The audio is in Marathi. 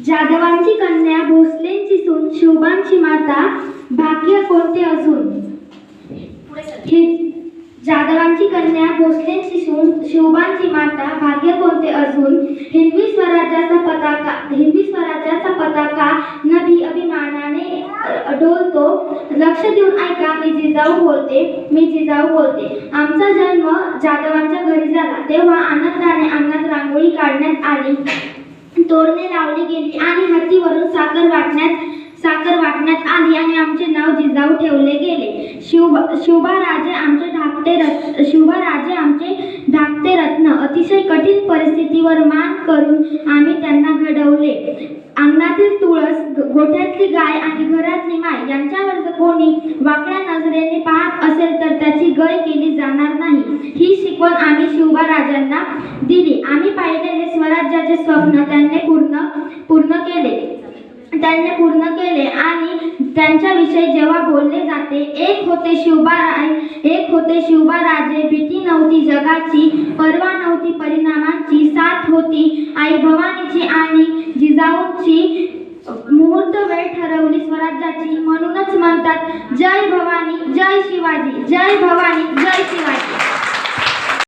जाधवांची कन्या भोसलेंची सून शोभांची माता भाग्य कोणते अजून। जाधवांची कन्या भोसलेंची सून शोभांची माता भाग्य कोणते अजून। हिंदवी स्वराज्याचा पताका नभी अभिमानाने डोलतो। लक्ष देऊन ऐका, मी जिजाऊ बोलते। आमचा जन्म जाधवांच्या घरी झाला तेव्हा आनंदाने अंगणात रांगोळी काढण्यात आली, तोरणे लावली गेली आणि हत्तीवरून साखर वाटण्यात आली आणि आमचे नाव जिजाऊ ठेवले गेले। शोभाराजे आमचे धाकटे रत्न। अतिशय कठीण परिस्थितीवर मान करून आम्ही त्यांना घडवले। अंगणातील तुळस, गोठ्यातली गाय आणि घरातली माय यांच्यावर जर कोणी वाकड्या नजरेने पाहत असेल तर त्याची गय केली जाणार नाही, ही शिकवण आम्ही शोभाराजांना दिली। आम्ही पाहिलेले स्वराज्याचे स्वप्न त्यांनी पूर्ण केले आणि त्यांच्याविषयी जेव्हा बोलले जाते, एक होते शोभाराजे, भीती नव्हती जगाची, पर्वा नव्हती परिणामांची, साथ होती आई भवानीची आणि जिजाऊंची, मुहूर्त वेळ ठरवली स्वराज्याची। म्हणूनच म्हणतात, जय भवानी जय शिवाजी, जय भवानी जय शिवाजी।